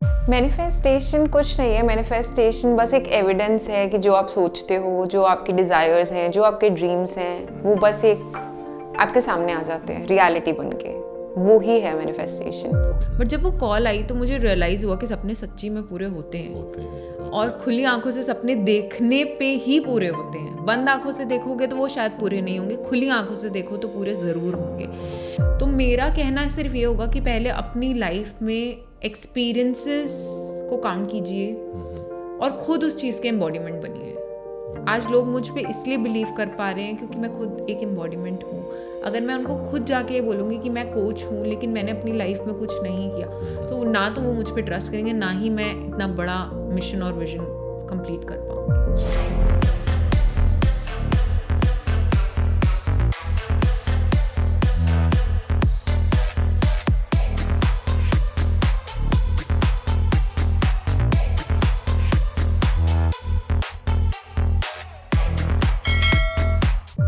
Manifestation कुछ नहीं है। मैनिफेस्टेशन बस एक एविडेंस है कि जो आप सोचते हो, जो आपके डिज़ायर्स हैं, जो आपके ड्रीम्स हैं, वो बस एक आपके सामने आ जाते हैं रियलिटी बन के। वो ही है मैनिफेस्टेशन। बट जब वो कॉल आई तो मुझे रियलाइज़ हुआ कि सपने सच्ची में पूरे होते हैं और खुली आंखों से सपने देखने पे ही पूरे होते हैं। बंद आंखों से देखोगे तो वो शायद पूरे नहीं होंगे, खुली आंखों से देखो तो पूरे ज़रूर होंगे। तो मेरा कहना सिर्फ ये होगा कि पहले अपनी लाइफ में एक्सपीरियंसेस को काउंट कीजिए और खुद उस चीज़ के एम्बॉडीमेंट बनिए। आज लोग मुझ पे इसलिए बिलीव कर पा रहे हैं क्योंकि मैं खुद एक एम्बॉडीमेंट हूँ। अगर मैं उनको खुद जाके ये बोलूँगी कि मैं कोच हूँ लेकिन मैंने अपनी लाइफ में कुछ नहीं किया, तो ना तो वो मुझ पे ट्रस्ट करेंगे, ना ही मैं इतना बड़ा मिशन और विजन कंप्लीट कर पाऊँगी।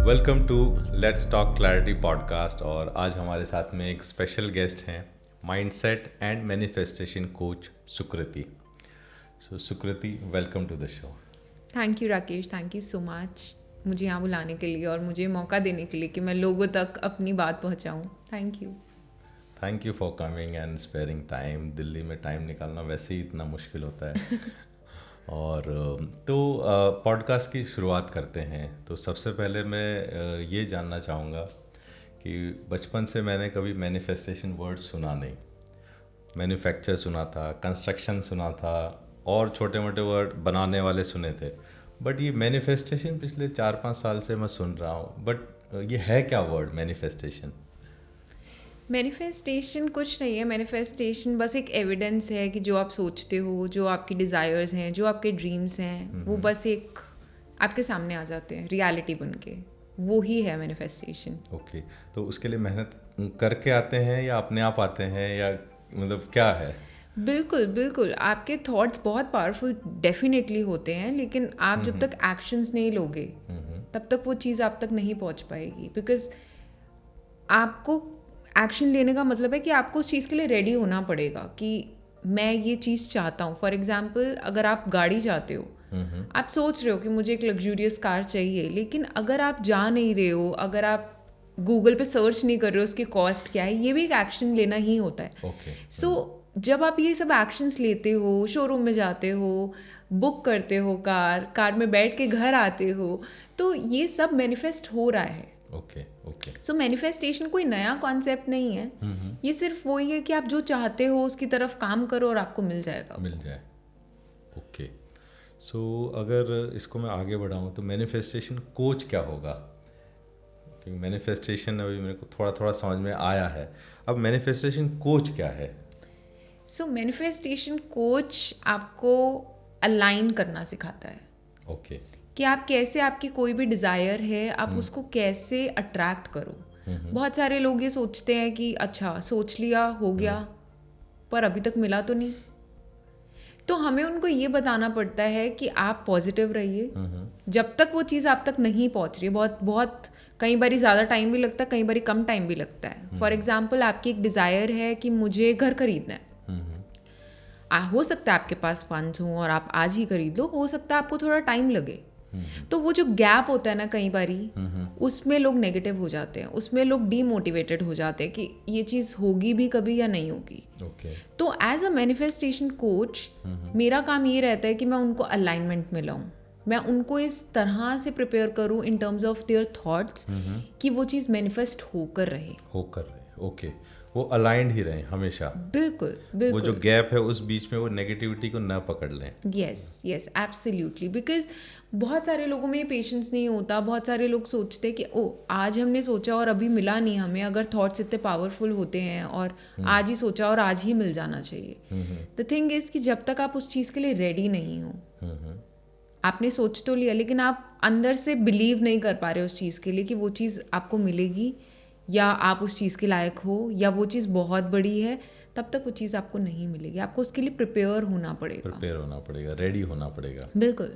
Welcome to let's talk clarity podcast. और आज हमारे साथ में एक स्पेशल गेस्ट हैं, mindset and manifestation coach Sukriti. So Sukriti, welcome to the show. Thank you Rakesh, thank you so much मुझे यहाँ बुलाने के लिए और मुझे मौका देने के लिए कि मैं लोगों तक अपनी बात पहुँचाऊँ। Thank you for coming and sparing time. Delhi में टाइम निकालना वैसे ही इतना मुश्किल होता है। और तो पॉडकास्ट की शुरुआत करते हैं। तो सबसे पहले मैं ये जानना चाहूँगा कि बचपन से मैंने कभी मैनिफेस्टेशन वर्ड सुना नहीं। मैन्युफैक्चर सुना था, कंस्ट्रक्शन सुना था और छोटे मोटे वर्ड बनाने वाले सुने थे, बट ये मैनिफेस्टेशन पिछले 4-5 साल से मैं सुन रहा हूँ। बट ये है क्या वर्ड मैनिफेस्टेशन? मैनिफेस्टेशन कुछ नहीं है। मैनिफेस्टेशन बस एक एविडेंस है कि जो आप सोचते हो, जो आपकी डिज़ायर्स हैं, जो आपके ड्रीम्स हैं, वो बस एक आपके सामने आ जाते हैं रियलिटी बन के। वो ही है मैनिफेस्टेशन। ओके, तो उसके लिए मेहनत करके आते हैं या अपने आप आते हैं, या मतलब क्या है? बिल्कुल बिल्कुल, आपके थॉट्स बहुत पावरफुल डेफिनेटली होते हैं, लेकिन आप जब तक एक्शंस नहीं लोगे तब तक वो चीज़ आप तक नहीं पहुंच पाएगी। बिकॉज आपको एक्शन लेने का मतलब है कि आपको उस चीज़ के लिए रेडी होना पड़ेगा कि मैं ये चीज़ चाहता हूँ। फॉर एग्जाम्पल, अगर आप गाड़ी चाहते हो, आप सोच रहे हो कि मुझे एक लग्जूरियस कार चाहिए, लेकिन अगर आप जा नहीं रहे हो, अगर आप गूगल पे सर्च नहीं कर रहे हो उसकी कॉस्ट क्या है, ये भी एक एक्शन लेना ही होता है। ओके। सो जब आप ये सब एक्शंस लेते हो, शोरूम में जाते हो, बुक करते हो कार में बैठ के घर आते हो, तो ये सब मैनिफेस्ट हो रहा है। Okay okay. सो मैनिफेस्टेशन कोई नया कॉन्सेप्ट नहीं है। ये सिर्फ वही है कि आप जो चाहते हो उसकी तरफ काम करो और आपको मिल जाएगा। मिल जाए। ओके। सो अगर इसको मैं आगे बढ़ाऊँ तो मैनिफेस्टेशन कोच क्या होगा? क्योंकि मैनिफेस्टेशन अभी मेरे को थोड़ा थोड़ा समझ में आया है, अब मैनिफेस्टेशन कोच क्या है? सो मैनिफेस्टेशन कोच आपको अलाइन करना सिखाता है ओके। कि आप कैसे, आपकी कोई भी डिज़ायर है, आप उसको कैसे अट्रैक्ट करो। बहुत सारे लोग ये सोचते हैं कि अच्छा सोच लिया, हो गया, पर अभी तक मिला तो नहीं। तो हमें उनको ये बताना पड़ता है कि आप पॉजिटिव रहिए जब तक वो चीज़ आप तक नहीं पहुंच रही। बहुत बहुत कई बारी ज़्यादा टाइम भी लगता है, कई बारी कम टाइम भी लगता है। फॉर एग्जाम्पल, आपकी एक डिज़ायर है कि मुझे घर खरीदना है। हो सकता है आपके पास फंड्स हों और आप आज ही खरीद लो, हो सकता है आपको थोड़ा टाइम लगे। तो वो जो गैप होता है ना, कई बारी उसमें लोग नेगेटिव हो जाते हैं, उसमें लोग डीमोटिवेटेड हो जाते हैं कि ये चीज़ होगी भी कभी या नहीं होगी। ओके। तो एज अ मैनिफेस्टेशन कोच मेरा काम ये रहता है कि मैं उनको अलाइनमेंट में लाऊं, मैं उनको इस तरह से प्रिपेयर करूं in terms of their thoughts कि वो चीज़ मैनिफेस्ट होकर रहे। ओके, वो अलाइंड ही रहें हमेशा। बिल्कुल वो बिल्कुल। जो गैप है उस बीच में वो नेगेटिविटी को ना पकड़ लें। Yes yes absolutely. बिकॉज बहुत सारे लोगों में पेशेंस नहीं होता। बहुत सारे लोग सोचते हैं कि ओ आज हमने सोचा और अभी मिला नहीं हमें। अगर थॉट्स इतने पावरफुल होते हैं और आज ही सोचा और आज ही मिल जाना चाहिए। द थिंग इज़ कि जब तक आप उस चीज़ के लिए रेडी नहीं हो, आपने सोच तो लिया लेकिन आप अंदर से बिलीव नहीं कर पा रहे उस चीज़ के लिए कि वो चीज़ आपको मिलेगी या आप उस चीज़ के लायक हो या वो चीज़ बहुत बड़ी है, तब तक वो चीज़ आपको नहीं मिलेगी। आपको उसके लिए प्रिपेयर होना पड़ेगा, रेडी होना पड़ेगा। बिल्कुल।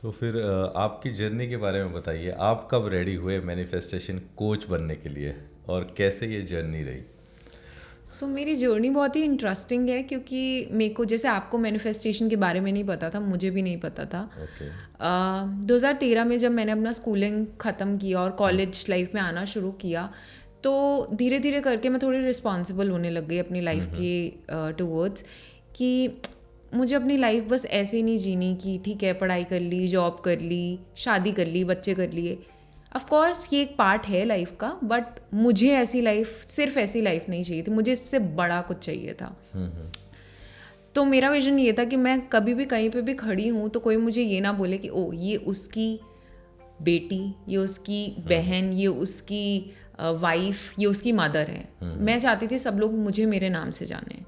तो फिर आपकी जर्नी के बारे में बताइए, आप कब रेडी हुए मैनिफेस्टेशन कोच बनने के लिए और कैसे ये जर्नी रही? सो मेरी जर्नी बहुत ही इंटरेस्टिंग है, क्योंकि मेरे को, जैसे आपको मैनिफेस्टेशन के बारे में नहीं पता था, मुझे भी नहीं पता था। ओके 2013 में जब मैंने अपना स्कूलिंग ख़त्म किया और कॉलेज लाइफ में आना शुरू किया, तो धीरे धीरे करके मैं थोड़ी रिस्पॉन्सिबल होने लग गई अपनी लाइफ के टूवर्ड्स, कि मुझे अपनी लाइफ बस ऐसे ही नहीं जीनी कि ठीक है पढ़ाई कर ली, जॉब कर ली, शादी कर ली, बच्चे कर लिए। ऑफ कोर्स ये एक पार्ट है लाइफ का, बट मुझे ऐसी लाइफ, सिर्फ ऐसी लाइफ नहीं चाहिए थी, मुझे इससे बड़ा कुछ चाहिए था। तो मेरा विजन ये था कि मैं कभी भी कहीं पे भी खड़ी हूँ तो कोई मुझे ये ना बोले कि ओ ये उसकी बेटी, ये उसकी बहन, ये उसकी वाइफ, ये उसकी मदर है। मैं चाहती थी सब लोग मुझे मेरे नाम से जाने।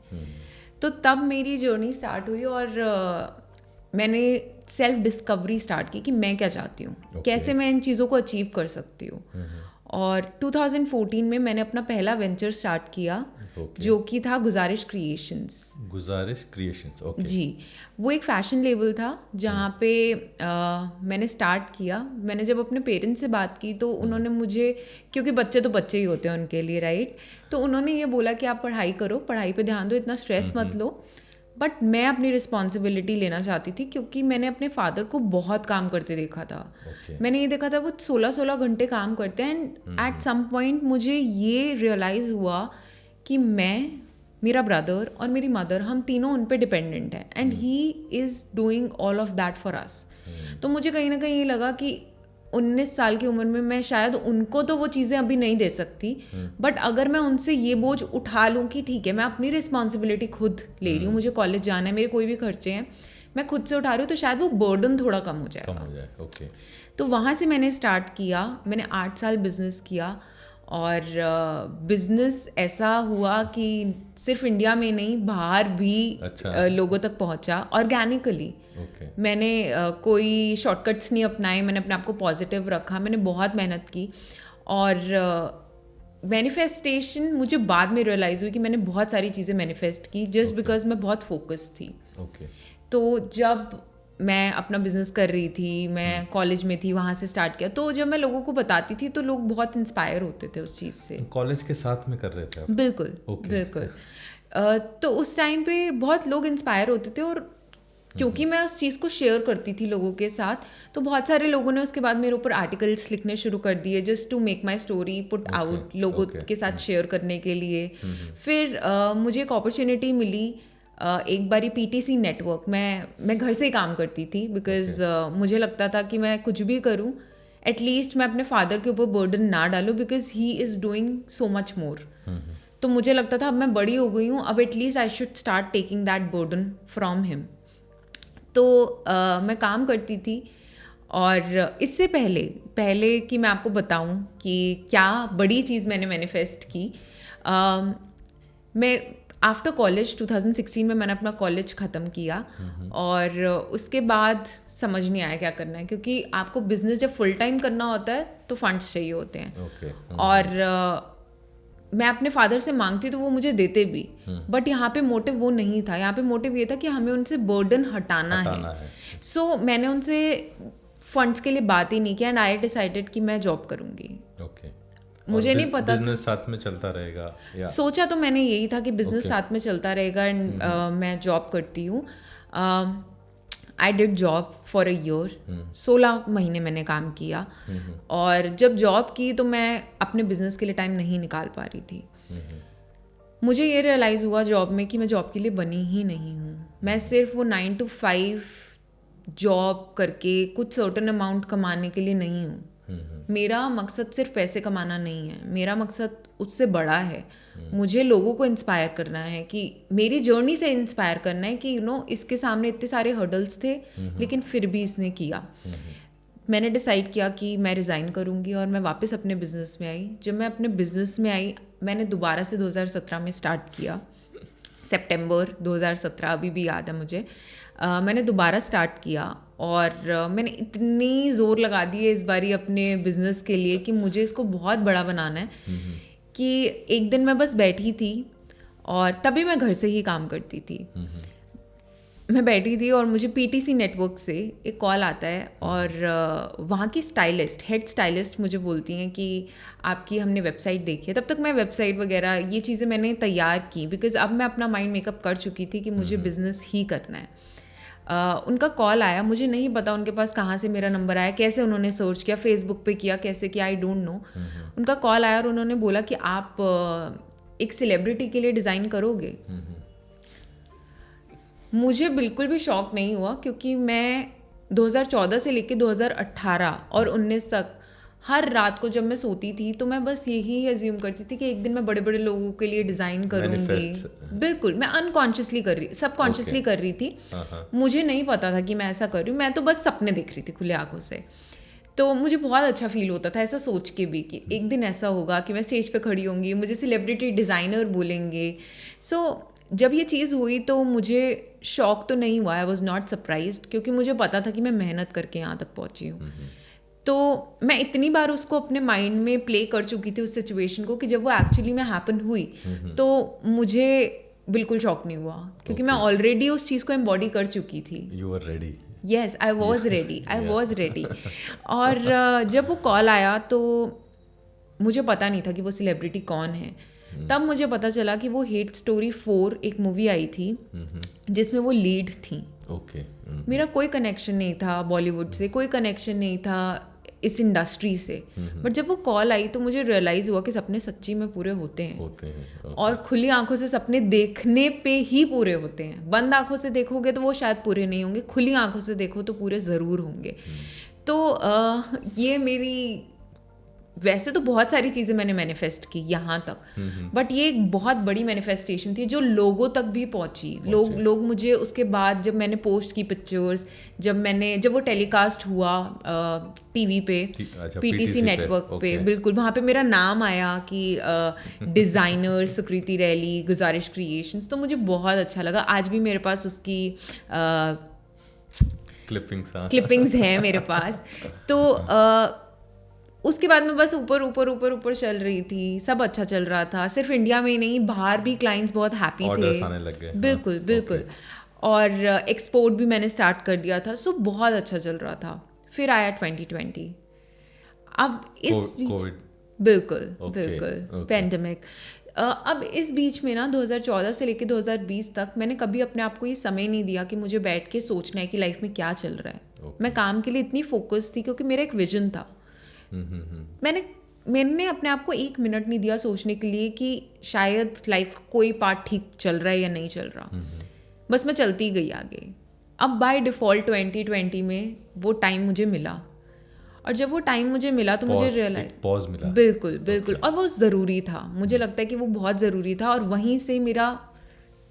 तो तब मेरी जर्नी स्टार्ट हुई और मैंने सेल्फ डिस्कवरी स्टार्ट की कि मैं क्या चाहती हूँ, कैसे मैं इन चीज़ों को अचीव कर सकती हूँ। और 2014 में मैंने अपना पहला वेंचर स्टार्ट किया, जो कि था गुजारिश क्रिएशंस। गुजारिश क्रिएशंस, ओके जी, वो एक फ़ैशन लेबल था जहाँ पे मैंने स्टार्ट किया। मैंने जब अपने पेरेंट्स से बात की तो उन्होंने मुझे, क्योंकि बच्चे तो बच्चे ही होते हैं उनके लिए, राइट, तो उन्होंने ये बोला कि आप पढ़ाई करो, पढ़ाई पे ध्यान दो, इतना स्ट्रेस मत लो। बट मैं अपनी रिस्पॉन्सिबिलिटी लेना चाहती थी, क्योंकि मैंने अपने फादर को बहुत काम करते देखा था। मैंने ये देखा था वो 16-16 घंटे काम करते हैं, एंड एट सम पॉइंट मुझे ये रियलाइज़ हुआ कि मैं, मेरा ब्रदर और मेरी मदर, हम तीनों उन पे डिपेंडेंट हैं, and he is doing all of that for us. तो मुझे कहीं ना कहीं ये लगा कि 19 साल की उम्र में मैं शायद उनको तो वो चीज़ें अभी नहीं दे सकती, बट अगर मैं उनसे ये बोझ उठा लूँ कि ठीक है मैं अपनी रिस्पॉन्सिबिलिटी खुद ले रही हूँ, मुझे कॉलेज जाना है, मेरे कोई भी खर्चे हैं मैं खुद से उठा रही हूँ, तो शायद वो बर्डन थोड़ा कम हो जाएगा। ओके तो वहाँ से मैंने स्टार्ट किया। मैंने 8 साल बिजनेस किया, और बिजनेस ऐसा हुआ कि सिर्फ इंडिया में नहीं, बाहर भी लोगों तक पहुँचा ऑर्गेनिकली। मैंने कोई शॉर्टकट्स नहीं अपनाए, मैंने अपने आप को पॉजिटिव रखा, मैंने बहुत मेहनत की। और मैनिफेस्टेशन मुझे बाद में रियलाइज़ हुई कि मैंने बहुत सारी चीज़ें मैनिफेस्ट की जस्ट बिकॉज मैं बहुत फोकस थी। तो जब मैं अपना बिजनेस कर रही थी, मैं कॉलेज में थी, वहाँ से स्टार्ट किया, तो जब मैं लोगों को बताती थी तो लोग बहुत इंस्पायर होते थे उस चीज़ से। कॉलेज के साथ में कर रहे थे आप? बिल्कुल बिल्कुल। तो उस टाइम पे बहुत लोग इंस्पायर होते थे, और क्योंकि मैं उस चीज़ को शेयर करती थी लोगों के साथ, तो बहुत सारे लोगों ने उसके बाद मेरे ऊपर आर्टिकल्स लिखने शुरू कर दिए just to make my story put out, लोगों के साथ शेयर करने के लिए। फिर मुझे एक अपॉर्चुनिटी मिली, एक बारी पीटीसी नेटवर्क, मैं घर से ही काम करती थी, बिकॉज मुझे लगता था कि मैं कुछ भी करूं एटलीस्ट मैं अपने फादर के ऊपर बर्डन ना डालूं, because he is doing so much more. तो मुझे लगता था अब मैं बड़ी हो गई हूँ, अब at least I should start taking that burden from him. तो मैं काम करती थी। और इससे पहले कि मैं आपको बताऊं कि क्या बड़ी चीज़ मैंने मैनिफेस्ट की, मैं आफ्टर कॉलेज 2016 में मैंने अपना कॉलेज ख़त्म किया, और उसके बाद समझ नहीं आया क्या करना है, क्योंकि आपको बिजनेस जब फुल टाइम करना होता है तो फंड्स चाहिए होते हैं। और मैं अपने फादर से मांगती तो वो मुझे देते भी, बट यहाँ पे मोटिव वो नहीं था। यहाँ पे मोटिव ये था कि हमें उनसे बर्डन हटाना है। सो मैंने उनसे फंड्स के लिए बात ही नहीं किया, एंड आई डिसाइडेड कि मैं जॉब करूँगी। मुझे नहीं पता, बिजनेस साथ में चलता रहेगा या? सोचा तो मैंने यही था कि बिजनेस साथ में चलता रहेगा, एंड मैं जॉब करती हूँ। I did job for a year, 16 महीने मैंने काम किया। और जब जॉब की तो मैं अपने बिजनेस के लिए टाइम नहीं निकाल पा रही थी। मुझे ये रियलाइज़ हुआ जॉब में कि मैं जॉब के लिए बनी ही नहीं हूँ। मैं सिर्फ वो 9 to 5 जॉब करके कुछ सर्टेन अमाउंट कमाने के लिए नहीं हूँ। मेरा मकसद सिर्फ पैसे कमाना नहीं है, मेरा मकसद उससे बड़ा है। मुझे लोगों को इंस्पायर करना है, कि मेरी जर्नी से इंस्पायर करना है कि इसके सामने इतने सारे हर्डल्स थे लेकिन फिर भी इसने किया। मैंने डिसाइड किया कि मैं रिज़ाइन करूँगी, और मैं वापस अपने बिज़नेस में आई। जब मैं अपने बिज़नेस में आई, मैंने दोबारा से 2017 में स्टार्ट किया, सितंबर 2017 अभी भी याद है मुझे। मैंने दोबारा स्टार्ट किया, और मैंने इतनी ज़ोर लगा दी है इस बारी अपने बिज़नेस के लिए कि मुझे इसको बहुत बड़ा बनाना है, कि एक दिन मैं बस बैठी थी, और तभी मैं घर से ही काम करती थी। मैं बैठी थी और मुझे पीटीसी नेटवर्क से एक कॉल आता है और वहाँ की स्टाइलिस्ट, हेड स्टाइलिस्ट मुझे बोलती हैं कि आपकी हमने वेबसाइट देखी है। तब तक मैं वेबसाइट वगैरह ये चीज़ें मैंने तैयार की, बिकॉज़ अब मैं अपना माइंड मेकअप कर चुकी थी कि मुझे बिज़नेस ही करना है। उनका कॉल आया, मुझे नहीं पता उनके पास कहाँ से मेरा नंबर आया, कैसे उन्होंने सर्च किया, फेसबुक पे किया, कैसे किया, आई डोंट नो। उनका कॉल आया और उन्होंने बोला कि आप एक सेलिब्रिटी के लिए डिज़ाइन करोगे। मुझे बिल्कुल भी शौक नहीं हुआ, क्योंकि मैं 2014 से लेकर 2018 और 19 तक हर रात को जब मैं सोती थी तो मैं बस यही अज्यूम करती थी कि एक दिन मैं बड़े बड़े लोगों के लिए डिज़ाइन करूँगी। बिल्कुल, मैं अनकॉन्शियसली कर रही, सबकॉन्शियसली कर रही थी। मुझे नहीं पता था कि मैं ऐसा कर रही हूँ, मैं तो बस सपने देख रही थी खुले आंखों से। तो मुझे बहुत अच्छा फील होता था ऐसा सोच के भी कि एक दिन ऐसा होगा कि मैं स्टेज पे खड़ी होंगी, मुझे सेलिब्रिटी डिज़ाइनर बोलेंगे। सो जब ये चीज़ हुई तो मुझे शौक तो नहीं हुआ, आई वॉज नॉट सरप्राइज्ड, क्योंकि मुझे पता था कि मैं मेहनत करके यहाँ तक पहुँची हूँ। तो मैं इतनी बार उसको अपने माइंड में प्ले कर चुकी थी उस सिचुएशन को कि जब वो एक्चुअली में हैपन हुई तो मुझे बिल्कुल शौक नहीं हुआ, क्योंकि मैं ऑलरेडी उस चीज़ को एम्बॉडी कर चुकी थी। You were ready. Yes, I was ready, I was ready. और जब वो कॉल आया तो मुझे पता नहीं था कि वो सेलिब्रिटी कौन है। तब मुझे पता चला कि वो हेट स्टोरी 4 एक मूवी आई थी जिसमें वो लीड थी। ओके। मेरा कोई कनेक्शन नहीं था बॉलीवुड से, कोई कनेक्शन नहीं था इस इंडस्ट्री से, बट जब वो कॉल आई तो मुझे रियलाइज़ हुआ कि सपने सच्ची में पूरे होते हैं। और खुली आंखों से सपने देखने पे ही पूरे होते हैं। बंद आंखों से देखोगे तो वो शायद पूरे नहीं होंगे, खुली आंखों से देखो तो पूरे ज़रूर होंगे। तो ये मेरी, वैसे तो बहुत सारी चीज़ें मैंने मैनिफेस्ट की यहाँ तक, बट ये एक बहुत बड़ी मैनिफेस्टेशन थी जो लोगों तक भी पहुँची। लोग मुझे उसके बाद जब मैंने पोस्ट की पिक्चर्स, जब वो टेलीकास्ट हुआ टीवी पे, पीटीसी नेटवर्क पे, बिल्कुल वहाँ पे मेरा नाम आया कि डिज़ाइनर सुकृति रैली, गुजारिश क्रिएशंस, तो मुझे बहुत अच्छा लगा। आज भी मेरे पास उसकी क्लिपिंग्स हैं मेरे पास। तो उसके बाद मैं बस ऊपर चल रही थी, सब अच्छा चल रहा था। सिर्फ इंडिया में ही नहीं, बाहर भी क्लाइंट्स बहुत हैप्पी थे। आने लग गए। बिल्कुल। और एक्सपोर्ट भी मैंने स्टार्ट कर दिया था, सो बहुत अच्छा चल रहा था। फिर आया 2020। अब इस बिल्कुल पेंडेमिक। अब इस बीच में ना 2014 से लेकर 2020 तक मैंने कभी अपने आप को ये समय नहीं दिया कि मुझे बैठ के सोचना है कि लाइफ में क्या चल रहा है। मैं काम के लिए इतनी फोकस थी क्योंकि मेरा एक विजन था। मैंने अपने आप को 1 मिनट नहीं दिया सोचने के लिए कि शायद लाइफ का कोई पार्ट ठीक चल रहा है या नहीं चल रहा। बस मैं चलती गई आगे। अब बाय डिफ़ॉल्ट 2020 में वो टाइम मुझे मिला, और जब वो टाइम मुझे मिला तो मुझे रियलाइज, पॉज मिला। बिल्कुल। और वो ज़रूरी था, मुझे लगता है कि वो बहुत ज़रूरी था, और वहीं से मेरा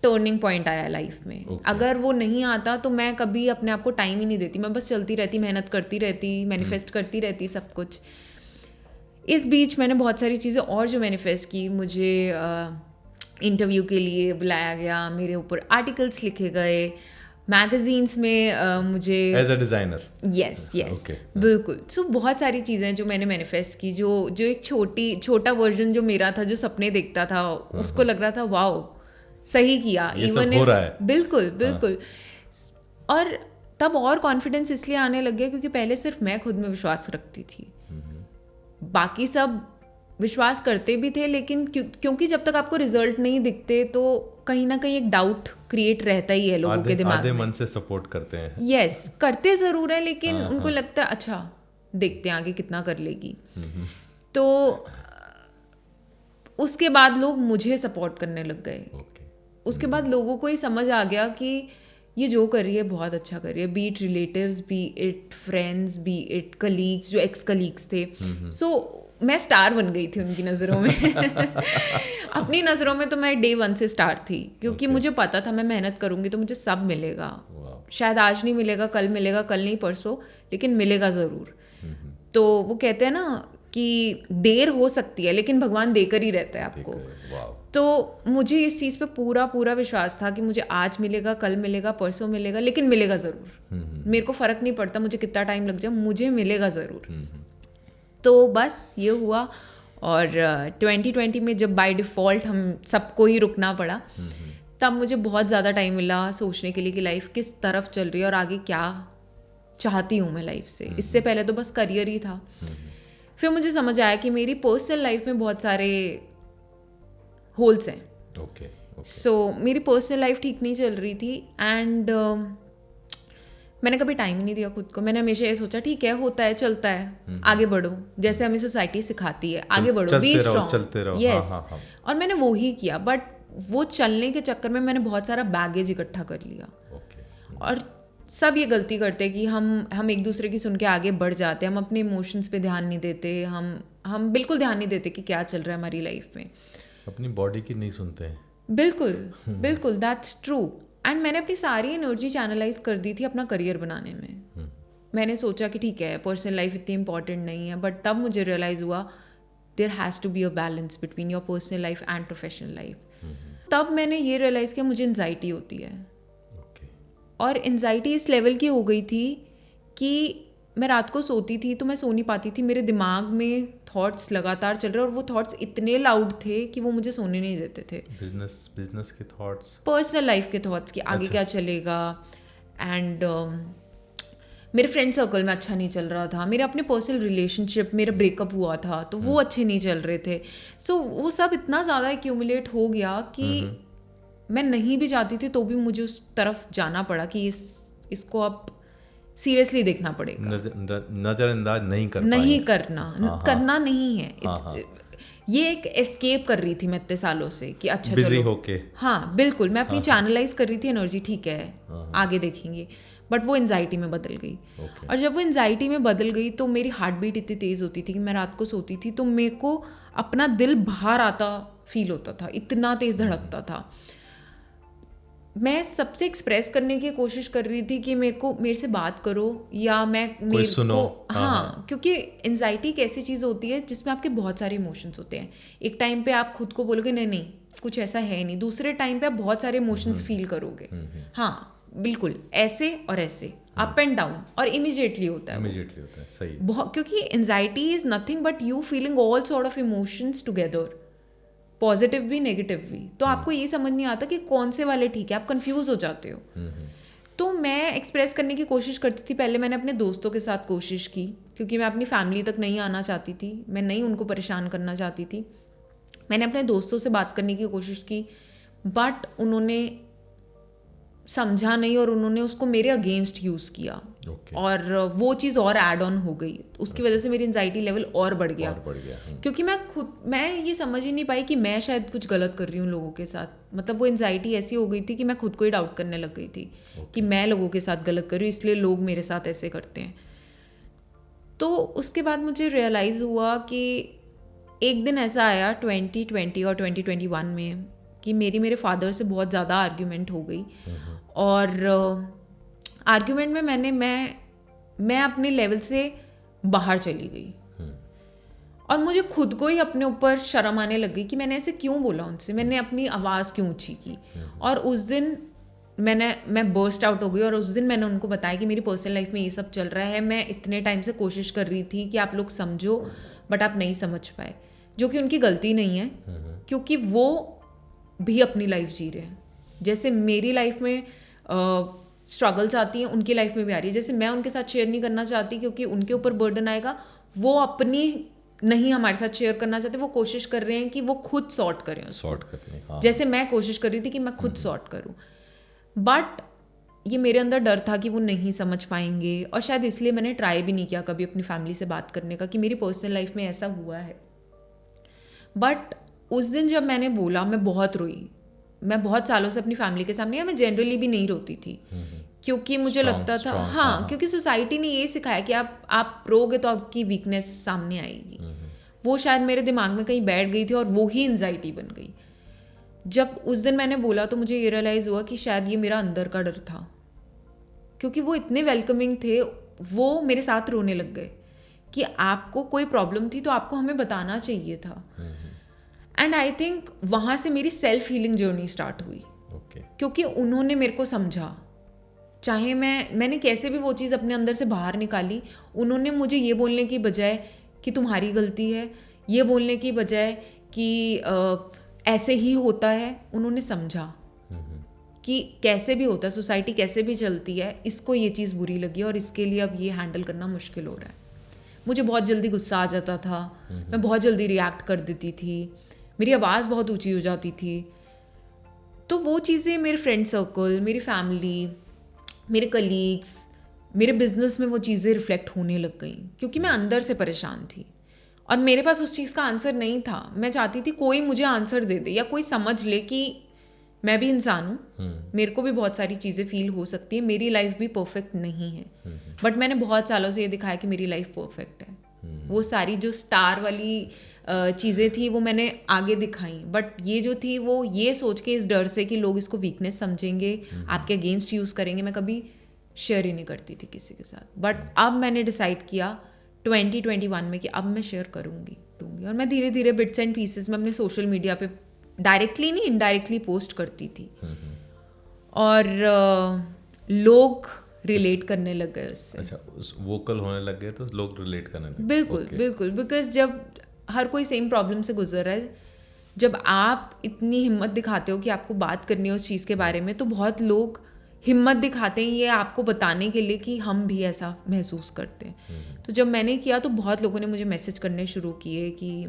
टर्निंग पॉइंट आया लाइफ में। अगर वो नहीं आता तो मैं कभी अपने आप को टाइम ही नहीं देती, मैं बस चलती रहती, मेहनत करती रहती, मैनिफेस्ट करती रहती सब कुछ। इस बीच मैंने बहुत सारी चीज़ें और जो मैनिफेस्ट की, मुझे इंटरव्यू के लिए बुलाया गया, मेरे ऊपर आर्टिकल्स लिखे गए मैगजीन्स में, मुझे एज अ डिज़ाइनर। यस बिल्कुल। सो बहुत सारी चीज़ें जो मैंने मैनिफेस्ट की, जो एक छोटा वर्जन जो मेरा था, जो सपने देखता था, उसको लग रहा था वाओ सही किया, इवन इफ बिल्कुल। और तब और कॉन्फिडेंस इसलिए आने लग गया क्योंकि पहले सिर्फ मैं खुद में विश्वास रखती थी, बाकी सब विश्वास करते भी थे, लेकिन क्योंकि जब तक आपको रिजल्ट नहीं दिखते तो कहीं ना कहीं एक डाउट क्रिएट रहता ही है लोगों के दिमाग में। आधे मन से सपोर्ट करते हैं। यस, करते ज़रूर है, लेकिन उनको लगता है अच्छा देखते हैं आगे कितना कर लेगी। तो उसके बाद लोग मुझे सपोर्ट करने लग गए। उसके बाद लोगों को ही समझ आ गया कि ये जो कर रही है बहुत अच्छा कर रही है, B it relatives, B it friends, B it colleagues, जो एक्स कलीग्स थे। सो मैं स्टार बन गई थी उनकी नज़रों में। अपनी नज़रों में तो मैं डे 1 से स्टार थी, क्योंकि मुझे पता था मैं मेहनत करूँगी तो मुझे सब मिलेगा। शायद आज नहीं मिलेगा, कल मिलेगा, कल नहीं परसों, लेकिन मिलेगा ज़रूर। तो वो कहते हैं ना कि देर हो सकती है लेकिन भगवान देकर ही रहता है आपको। तो मुझे इस चीज़ पे पूरा विश्वास था कि मुझे आज मिलेगा, कल मिलेगा, परसों मिलेगा, लेकिन मिलेगा ज़रूर। मेरे को फ़र्क नहीं पड़ता मुझे कितना टाइम लग जाए, मुझे मिलेगा ज़रूर। तो बस ये हुआ। और 2020 में जब बाय डिफ़ॉल्ट हम सबको ही रुकना पड़ा, तब मुझे बहुत ज़्यादा टाइम मिला सोचने के लिए कि लाइफ किस तरफ चल रही है और आगे क्या चाहती हूँ मैं लाइफ से। इससे पहले तो बस करियर ही था। फिर मुझे समझ आया कि मेरी पर्सनल लाइफ में बहुत सारे होल्स हैं। ओके सो मेरी पर्सनल लाइफ ठीक नहीं चल रही थी एंड मैंने कभी टाइम ही नहीं दिया खुद को। मैंने हमेशा ये सोचा ठीक है, होता है, चलता है, आगे बढ़ो, जैसे हमें सोसाइटी सिखाती है, आगे बढ़ो, बी स्ट्रॉन्ग, चलते रहो। यस। हाँ। और मैंने वो ही किया, बट वो चलने के चक्कर में मैंने बहुत सारा बैगेज इकट्ठा कर लिया। ओके। और सब ये गलती करते हैं कि हम एक दूसरे की सुन के आगे बढ़ जाते हैं, हम अपने इमोशंस पे ध्यान नहीं देते, हम बिल्कुल ध्यान नहीं देते कि क्या चल रहा है हमारी लाइफ में। अपनी बॉडी की नहीं सुनते हैं। बिल्कुल दैट्स ट्रू। एंड मैंने अपनी सारी एनर्जी चैनलाइज कर दी थी अपना करियर बनाने में। मैंने सोचा कि ठीक है, पर्सनल लाइफ इतनी इंपॉर्टेंट नहीं है, बट तब मुझे रियलाइज़ हुआ there has to be a balance between your personal life and professional life. तब मैंने ये रियलाइज़ किया मुझे एंजाइटी होती है। और एंजाइटी इस लेवल की हो गई थी कि मैं रात को सोती थी तो मैं सो नहीं पाती थी, मेरे दिमाग में थॉट्स लगातार चल रहे और वो थॉट्स इतने लाउड थे कि वो मुझे सोने नहीं देते थे। बिजनेस के थॉट्स, पर्सनल लाइफ के थॉट्स कि आगे क्या चलेगा। एंड मेरे फ्रेंड सर्कल में अच्छा नहीं चल रहा था, मेरे अपने पर्सनल रिलेशनशिप, मेरा ब्रेकअप हुआ था तो वो अच्छे नहीं चल रहे थे। सो वो सब इतना ज़्यादा एक्यूमुलेट हो गया कि मैं नहीं भी चाहती थी तो भी मुझे उस तरफ जाना पड़ा कि इसको अब सीरियसली देखना पड़ेगा। नजरअंदाज नहीं करना नहीं है। ये एक एस्केप कर रही थी मैं इतने सालों से कि अच्छा बिजी चलो होके। हाँ बिल्कुल, मैं अपनी चैनलाइज कर रही थी एनर्जी, ठीक है आगे देखेंगे, बट वो एंजाइटी में बदल गई। और जब वो एंजाइटी में बदल गई तो मेरी हार्ट बीट इतनी तेज़ होती थी कि मैं रात को सोती थी तो मेरे को अपना दिल बाहर आता फील होता था, इतना तेज़ धड़कता था। मैं सबसे एक्सप्रेस करने की कोशिश कर रही थी कि मेरे से बात करो या मेरे सुनो। को हाँ, क्योंकि एंजाइटी एक ऐसी चीज़ होती है जिसमें आपके बहुत सारे इमोशंस होते हैं। एक टाइम पे आप खुद को बोलोगे नहीं कुछ ऐसा है नहीं, दूसरे टाइम पे आप बहुत सारे इमोशंस फील करोगे। हाँ बिल्कुल, ऐसे और ऐसे, अप एंड डाउन, और इमीडिएटली होता है सही। बहुत, क्योंकि anxiety is nothing but you feeling all sort of emotions together, positive भी नेगेटिव भी। तो आपको ये समझ नहीं आता कि कौन से वाले ठीक है, आप कंफ्यूज हो जाते हो। तो मैं एक्सप्रेस करने की कोशिश करती थी। पहले मैंने अपने दोस्तों के साथ कोशिश की क्योंकि मैं अपनी फैमिली तक नहीं आना चाहती थी, मैं नहीं उनको परेशान करना चाहती थी। मैंने अपने दोस्तों से बात करने की कोशिश की बट उन्होंने समझा नहीं और उन्होंने उसको मेरे अगेंस्ट यूज़ किया। और वो चीज़ और ऐड ऑन हो गई, उसकी वजह से मेरी एंजाइटी लेवल और बढ़ गया। क्योंकि मैं ये समझ ही नहीं पाई कि मैं शायद कुछ गलत कर रही हूँ लोगों के साथ। मतलब वो एंजाइटी ऐसी हो गई थी कि मैं खुद को ही डाउट करने लग गई थी कि मैं लोगों के साथ गलत कर रही हूँ, इसलिए लोग मेरे साथ ऐसे करते हैं। तो उसके बाद मुझे रियलाइज़ हुआ कि एक दिन ऐसा आया 2020 और 2021 में कि मेरे फादर से बहुत ज़्यादा आर्ग्यूमेंट हो गई। और आर्ग्यूमेंट में मैं अपने लेवल से बाहर चली गई और मुझे खुद को ही अपने ऊपर शर्म आने लग गई कि मैंने ऐसे क्यों बोला उनसे, मैंने अपनी आवाज़ क्यों ऊंची की। और उस दिन मैं बर्स्ट आउट हो गई और उस दिन मैंने उनको बताया कि मेरी पर्सनल लाइफ में ये सब चल रहा है, मैं इतने टाइम से कोशिश कर रही थी कि आप लोग समझो बट आप नहीं समझ पाए, जो कि उनकी गलती नहीं है क्योंकि वो भी अपनी लाइफ जी रहे हैं। जैसे मेरी लाइफ में स्ट्रगल्स आती हैं उनकी लाइफ में भी आ रही है। जैसे मैं उनके साथ शेयर नहीं करना चाहती क्योंकि उनके ऊपर बर्डन आएगा, वो अपनी नहीं हमारे साथ शेयर करना चाहते, वो कोशिश कर रहे हैं कि वो खुद सॉर्ट करें हाँ। जैसे मैं कोशिश कर रही थी कि मैं खुद सॉर्ट करूं। बट ये मेरे अंदर डर था कि वो नहीं समझ पाएंगे और शायद इसलिए मैंने ट्राई भी नहीं किया कभी अपनी फैमिली से बात करने का कि मेरी पर्सनल लाइफ में ऐसा हुआ है। बट उस दिन जब मैंने बोला मैं बहुत रोई। मैं बहुत सालों से अपनी फैमिली के सामने, या मैं जनरली भी नहीं रोती थी क्योंकि मुझे लगता था हाँ, क्योंकि सोसाइटी ने ये सिखाया कि आप रोगे तो आपकी वीकनेस सामने आएगी। वो शायद मेरे दिमाग में कहीं बैठ गई थी और वो ही एंजाइटी बन गई। जब उस दिन मैंने बोला तो मुझे ये रियलाइज़ हुआ कि शायद ये मेरा अंदर का डर था, क्योंकि वो इतने वेलकमिंग थे, वो मेरे साथ रोने लग गए कि आपको कोई प्रॉब्लम थी तो आपको हमें बताना चाहिए था। एंड आई थिंक वहाँ से मेरी सेल्फ हीलिंग जर्नी स्टार्ट हुई क्योंकि उन्होंने मेरे को समझा। चाहे मैंने कैसे भी वो चीज़ अपने अंदर से बाहर निकाली, उन्होंने मुझे ये बोलने की बजाय कि तुम्हारी गलती है, ये बोलने की बजाय कि ऐसे ही होता है, उन्होंने समझा कि कैसे भी होता है, सोसाइटी कैसे भी चलती है, इसको ये चीज़ बुरी लगी और इसके लिए अब ये हैंडल करना मुश्किल हो रहा है। मुझे बहुत जल्दी गुस्सा आ जाता था, मैं बहुत जल्दी रिएक्ट कर देती थी, मेरी आवाज़ बहुत ऊंची हो जाती थी। तो वो चीज़ें मेरे फ्रेंड सर्कल, मेरी फैमिली, मेरे कलीग्स, मेरे बिजनेस में वो चीज़ें रिफ्लेक्ट होने लग गई क्योंकि मैं अंदर से परेशान थी और मेरे पास उस चीज़ का आंसर नहीं था। मैं चाहती थी कोई मुझे आंसर दे दे या कोई समझ ले कि मैं भी इंसान हूँ, मेरे को भी बहुत सारी चीज़ें फील हो सकती है, मेरी लाइफ भी परफेक्ट नहीं है। बट मैंने बहुत सालों से ये दिखाया कि मेरी लाइफ परफेक्ट है। वो सारी जो स्टार वाली चीज़ें थी वो मैंने आगे दिखाई, बट ये जो थी वो ये सोच के, इस डर से कि लोग इसको वीकनेस समझेंगे, आपके अगेंस्ट यूज़ करेंगे, मैं कभी शेयर ही नहीं करती थी किसी के साथ। बट अब मैंने डिसाइड किया 2021 में कि अब मैं शेयर करूँगी। और मैं धीरे धीरे बिट्स एंड पीसेस में अपने सोशल मीडिया पे डायरेक्टली नहीं इनडायरेक्टली पोस्ट करती थी और लोग रिलेट करने लग गए उससे। अच्छा, वोकल होने लग गए तो लोग रिलेट करने लगे। बिल्कुल बिल्कुल, बिकॉज जब हर कोई सेम प्रॉब्लम से गुजर रहा है, जब आप इतनी हिम्मत दिखाते हो कि आपको बात करनी है उस चीज़ के बारे में, तो बहुत लोग हिम्मत दिखाते हैं ये आपको बताने के लिए कि हम भी ऐसा महसूस करते हैं। तो जब मैंने किया तो बहुत लोगों ने मुझे मैसेज करने शुरू किए कि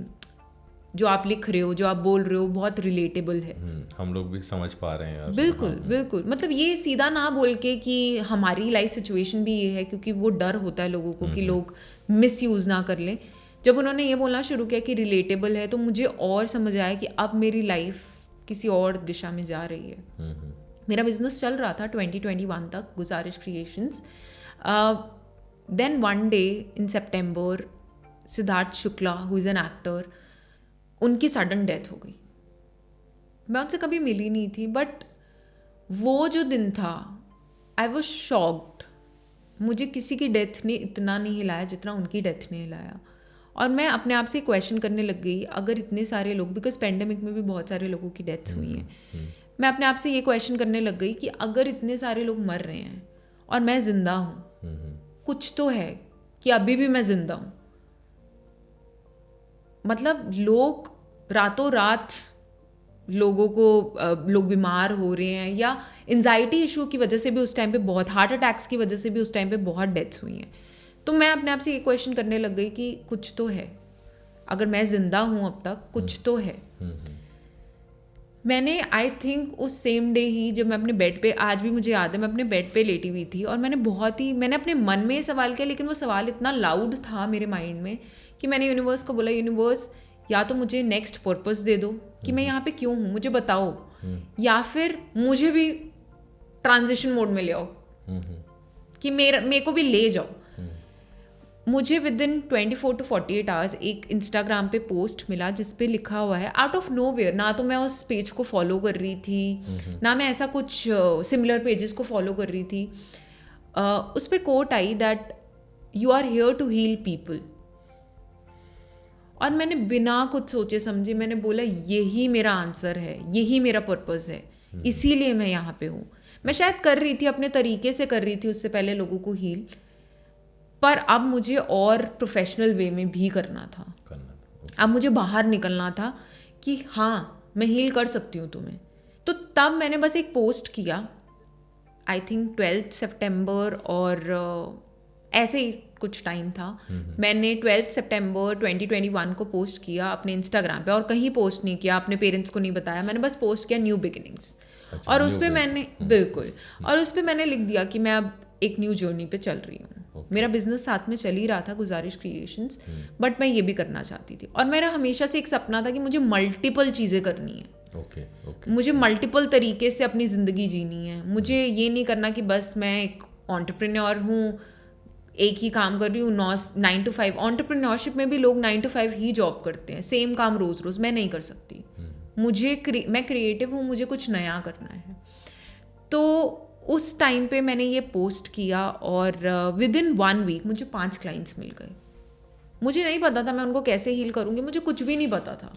जो आप लिख रहे हो, जो आप बोल रहे हो, बहुत रिलेटेबल है, हम लोग भी समझ पा रहे हैं। बिल्कुल बिल्कुल, मतलब ये सीधा ना बोल के कि हमारी लाइफ सिचुएशन भी ये है, क्योंकि वो डर होता है लोगों को कि लोग मिसयूज़ ना कर लें। जब उन्होंने ये बोलना शुरू किया कि रिलेटेबल है, तो मुझे और समझ आया कि अब मेरी लाइफ किसी और दिशा में जा रही है। मेरा बिजनेस चल रहा था 2021 तक, Guzarish creations. Then one day in सितंबर, Siddharth Shukla, who is an actor, उनकी सडन डेथ हो गई। मैं उनसे कभी मिली नहीं थी, बट वो जो दिन था, आई वॉज शॉक्ड। मुझे किसी की डेथ ने इतना नहीं हिलाया जितना उनकी डेथ ने हिलाया। और मैं अपने आप से क्वेश्चन करने लग गई, अगर इतने सारे लोग, बिकॉज पेंडेमिक में भी बहुत सारे लोगों की डेथ्स हुई हैं, मैं अपने आप से ये क्वेश्चन करने लग गई कि अगर इतने सारे लोग मर रहे हैं और मैं जिंदा हूँ, कुछ तो है कि अभी भी मैं जिंदा हूँ। मतलब लोग रातों रात लोगों को लोग बीमार हो रहे हैं, या एंजाइटी इशू की वजह से भी उस टाइम पे बहुत, हार्ट अटैक्स की वजह से भी उस टाइम पे बहुत डेथ्स हुई हैं। तो मैं अपने आप से ये क्वेश्चन करने लग गई कि कुछ तो है, अगर मैं जिंदा हूँ अब तक, कुछ तो है। मैंने आई थिंक उस सेम डे ही, जब मैं अपने बेड पे, आज भी मुझे याद है, मैं अपने बेड पे लेटी हुई थी और मैंने अपने मन में ये सवाल किया, लेकिन वो सवाल इतना लाउड था मेरे माइंड में कि मैंने यूनिवर्स को बोला, यूनिवर्स या तो मुझे नेक्स्ट पर्पस दे दो कि मैं यहाँ पे क्यों हूँ, मुझे बताओ, या फिर मुझे भी ट्रांजिशन मोड में ले आओ कि मेरे को भी ले जाओ। मुझे विद इन 24 to 48 आवर्स एक इंस्टाग्राम पे पोस्ट मिला जिस पे लिखा हुआ है, आउट ऑफ नोवेयर, ना तो मैं उस पेज को फॉलो कर रही थी, ना मैं ऐसा कुछ सिमिलर पेजेस को फॉलो कर रही थी, उस पे कोट आई that you are here to heal people. और मैंने बिना कुछ सोचे समझे मैंने बोला, यही मेरा आंसर है, यही मेरा पर्पस है, इसीलिए मैं यहाँ पे हूँ। मैं शायद कर रही थी, अपने तरीके से कर रही थी उससे पहले लोगों को हील, पर अब मुझे और प्रोफेशनल वे में भी करना था। अब मुझे बाहर निकलना था कि हाँ मैं हील कर सकती हूँ तुम्हें। तो तब मैंने बस एक पोस्ट किया, आई थिंक 12 सितंबर, और ऐसे ही कुछ टाइम था। मैंने 12 सितंबर 2021 को पोस्ट किया अपने इंस्टाग्राम पे, और कहीं पोस्ट नहीं किया, अपने पेरेंट्स को नहीं बताया, मैंने बस पोस्ट किया न्यू बिगिनिंग्स। और उस पर मैंने बिल्कुल, और उस पर मैंने लिख दिया कि मैं अब एक न्यू जर्नी पे चल रही हूँ। मेरा बिजनेस साथ में चल ही रहा था, गुजारिश क्रिएशंस, बट मैं ये भी करना चाहती थी। और मेरा हमेशा से एक सपना था कि मुझे मल्टीपल चीज़ें करनी है। मुझे मल्टीपल तरीके से अपनी ज़िंदगी जीनी है। मुझे ये नहीं करना कि बस मैं एक एंटरप्रेन्योर हूँ, एक ही काम कर रही हूँ 9 to 5। एंटरप्रेन्योरशिप में भी लोग 9 to 5 ही जॉब करते हैं, सेम काम रोज़ रोज़। मैं नहीं कर सकती, मैं क्रिएटिव हूँ, मुझे कुछ नया करना है। तो उस टाइम पे मैंने ये पोस्ट किया, और विद इन 1 वीक मुझे 5 क्लाइंट्स मिल गए। मुझे नहीं पता था मैं उनको कैसे हील करूँगी, मुझे कुछ भी नहीं पता था।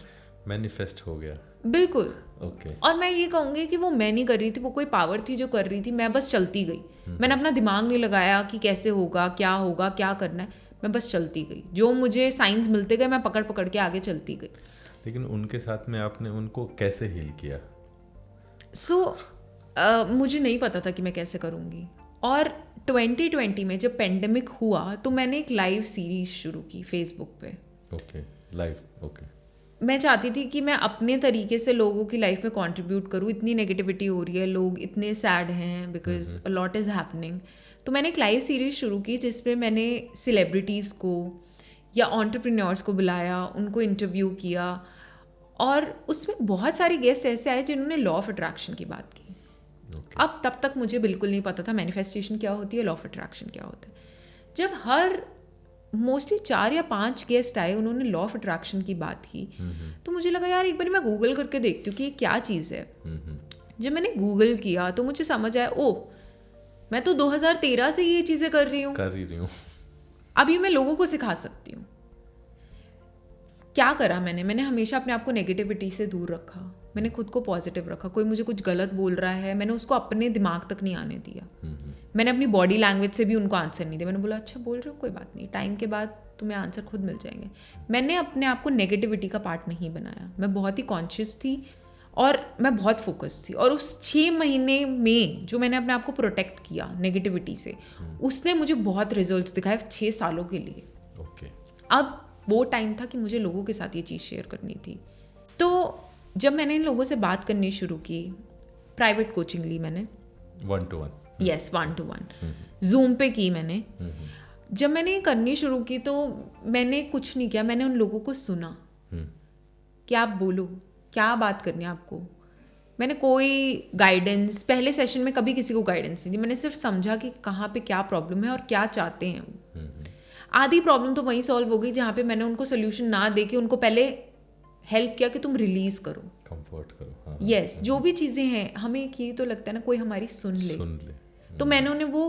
मैनिफेस्ट हो गया। बिल्कुल। ओके। और मैं ये कहूँगी कि वो मैं नहीं कर रही थी, वो कोई पावर थी जो कर रही थी, मैं बस चलती गई। मैंने अपना दिमाग नहीं लगाया कि कैसे होगा, क्या करना है, मैं बस चलती गई। जो मुझे साइंस मिलते गए मैं पकड़ पकड़ के आगे चलती गई। लेकिन उनके साथ में आपने उनको कैसे हील किया? सो मुझे नहीं पता था कि मैं कैसे करूँगी। और 2020 में जब पेंडेमिक हुआ तो मैंने एक लाइव सीरीज शुरू की फेसबुक पे। Okay, live, okay. मैं चाहती थी कि मैं अपने तरीके से लोगों की लाइफ में कंट्रीब्यूट करूँ। इतनी नेगेटिविटी हो रही है, लोग इतने सैड हैं because a lot is happening. तो मैंने एक लाइव सीरीज शुरू की जिसमें मैंने सेलिब्रिटीज़ को या एंटरप्रेन्योर्स को बुलाया, उनको इंटरव्यू किया, और उसमें बहुत सारे गेस्ट ऐसे आए जिन्होंने लॉ ऑफ अट्रैक्शन की बात की। अब तब तक मुझे बिल्कुल नहीं पता था मैनिफेस्टेशन क्या होती है, लॉ ऑफ अट्रैक्शन क्या होता है। जब हर मोस्टली 4 या 5 गेस्ट आए, उन्होंने लॉ ऑफ अट्रैक्शन की बात की, तो मुझे लगा यार एक बार मैं गूगल करके देखती हूँ कि ये क्या चीज़ है। जब मैंने गूगल किया तो मुझे समझ आया, ओह मैं तो 2013 से ये चीज़ें कर रही हूँ, अब ये मैं लोगों को सिखा सकती हूँ। क्या करा मैंने हमेशा अपने आप को नेगेटिविटी से दूर रखा, मैंने खुद को पॉजिटिव रखा। कोई मुझे कुछ गलत बोल रहा है, मैंने उसको अपने दिमाग तक नहीं आने दिया। मैंने अपनी बॉडी लैंग्वेज से भी उनको आंसर नहीं दिया। मैंने बोला अच्छा बोल रहे हो, कोई बात नहीं, टाइम के बाद तुम्हें आंसर खुद मिल जाएंगे। मैंने अपने आप को नेगेटिविटी का पार्ट नहीं बनाया। मैं बहुत ही कॉन्शियस थी और मैं बहुत फोकस थी। और उस 6 महीने में जो मैंने अपने आप को प्रोटेक्ट किया नेगेटिविटी से, उसने मुझे बहुत रिजल्ट्स दिखाए 6 सालों के लिए। अब वो टाइम था कि मुझे लोगों के साथ ये चीज़ शेयर करनी थी। तो जब मैंने इन लोगों से बात करनी शुरू की, प्राइवेट कोचिंग ली मैंने, 1-to-1, यस 1-to-1 जूम पे की मैंने। जब मैंने ये करनी शुरू की तो मैंने कुछ नहीं किया, मैंने उन लोगों को सुना कि आप बोलो क्या बात करनी है आपको। मैंने कोई गाइडेंस पहले सेशन में कभी किसी को गाइडेंस नहीं दी। मैंने सिर्फ समझा कि कहाँ पे क्या प्रॉब्लम है और क्या चाहते हैं वो। आधी प्रॉब्लम तो वहीं सॉल्व हो गई जहाँ पे मैंने उनको सोल्यूशन ना दे के उनको पहले हेल्प किया कि तुम रिलीज करो, कंफर्ट करो। हाँ, यस जो भी चीज़ें हैं हमें ये तो लगता है ना कोई हमारी सुन ले। तो मैंने उन्हें वो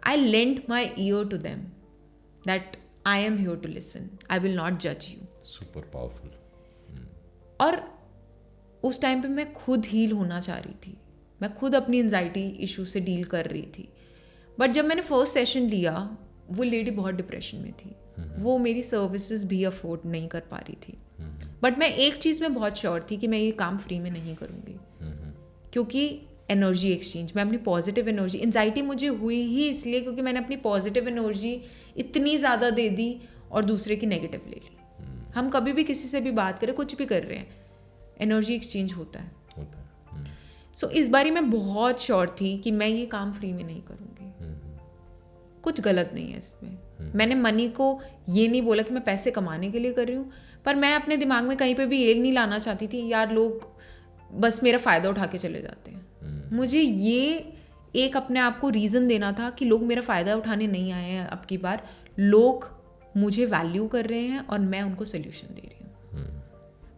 I lent my ear to them that I am here to listen, I will not जज यू। Super powerful. और उस टाइम पे मैं खुद हील होना चाह रही थी, मैं खुद अपनी एंजाइटी इशू से डील कर रही थी। बट जब मैंने फर्स्ट सेशन लिया, वो लेडी बहुत डिप्रेशन में थी, वो मेरी सर्विसेज भी अफोर्ड नहीं कर पा रही थी। बट मैं एक चीज़ में बहुत श्योर थी कि मैं ये काम फ्री में नहीं करूँगी, क्योंकि एनर्जी एक्सचेंज, मैं अपनी पॉजिटिव एनर्जी, एंजाइटी मुझे हुई ही इसलिए क्योंकि मैंने अपनी पॉजिटिव एनर्जी इतनी ज़्यादा दे दी और दूसरे की नेगेटिव ले ली। हम कभी भी किसी से भी बात करें, कुछ भी कर रहे हैं, एनर्जी एक्सचेंज होता है। सो इस बारी मैं बहुत श्योर थी कि मैं ये काम फ्री में नहीं करूँगी। कुछ गलत नहीं है इसमें। मैंने मनी को ये नहीं बोला कि मैं पैसे कमाने के लिए कर रही हूँ, पर मैं अपने दिमाग में कहीं पे भी ये नहीं लाना चाहती थी यार लोग बस मेरा फ़ायदा उठा के चले जाते हैं। मुझे ये एक अपने आप को रीज़न देना था कि लोग मेरा फ़ायदा उठाने नहीं आए हैं, अब की बार लोग मुझे वैल्यू कर रहे हैं और मैं उनको सोल्यूशन दे रही हूँ।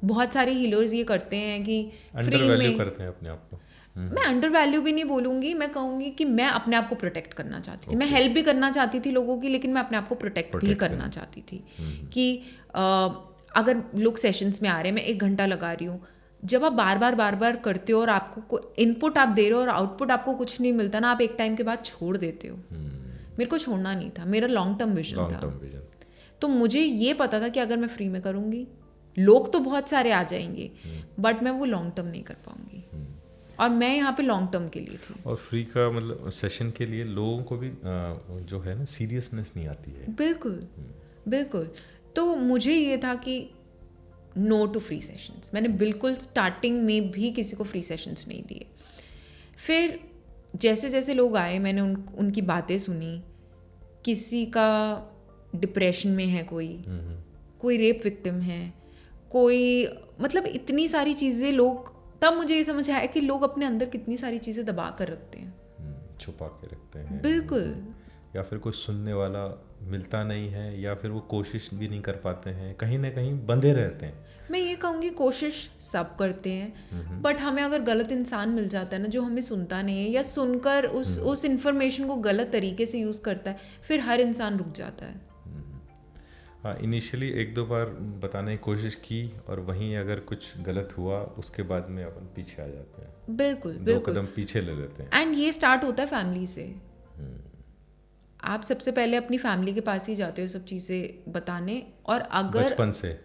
बहुत सारे हीलर्स ये करते हैं कि फ्री में करते हैं अपने आप को। मैं अंडर वैल्यू भी नहीं बोलूँगी, मैं कहूँगी कि मैं अपने आप को प्रोटेक्ट करना चाहती थी। मैं हेल्प भी करना चाहती थी लोगों की, लेकिन मैं अपने आप को प्रोटेक्ट भी करना चाहती थी कि अगर लोग सेशंस में आ रहे हैं, मैं 1 घंटा लगा रही हूँ, जब आप बार बार करते हो और आपको इनपुट आप दे रहे हो और आउटपुट आपको कुछ नहीं मिलता ना, आप एक टाइम के बाद छोड़ देते हो। मेरे को छोड़ना नहीं था, मेरा लॉन्ग टर्म विजन था। तो मुझे ये पता था कि अगर मैं फ्री में करूँगी, लोग तो बहुत सारे आ जाएंगे, बट मैं वो लॉन्ग टर्म नहीं कर पाऊँगी। और मैं यहाँ पे लॉन्ग टर्म के लिए थी। और फ्री का मतलब सेशन के लिए लोगों को भी जो है ना सीरियसनेस नहीं आती है। बिल्कुल बिल्कुल। तो मुझे ये था कि नो टू फ्री सेशंस। मैंने बिल्कुल स्टार्टिंग में भी किसी को फ्री सेशंस नहीं दिए। फिर जैसे जैसे लोग आए, मैंने उनकी बातें सुनी। किसी का डिप्रेशन में है, कोई रेप विक्टिम है, कोई मतलब इतनी सारी चीज़ें लोग, तब मुझे ये समझ आया कि लोग अपने अंदर कितनी सारी चीज़ें दबा कर रखते हैं, छुपा के रखते हैं। बिल्कुल। या फिर कोई सुनने वाला मिलता नहीं है, या फिर वो कोशिश भी नहीं कर पाते हैं, कहीं ना कहीं बंधे रहते हैं। मैं ये कहूँगी कोशिश सब करते हैं, बट हमें अगर गलत इंसान मिल जाता है ना, जो हमें सुनता नहीं है या सुनकर उस इन्फॉर्मेशन को गलत तरीके से यूज़ करता है, फिर हर इंसान रुक जाता है। हाँ, इनिशियली 1-2 बार बताने की कोशिश की और वहीं अगर कुछ गलत हुआ, उसके बाद में अपन पीछे आ जाते हैं। बिल्कुल 2 कदम पीछे ले लेते हैं। एंड ये स्टार्ट होता है फैमिली से। आप सबसे पहले अपनी फैमिली के पास ही जाते हो सब चीज़ें बताने। और अगर बचपन से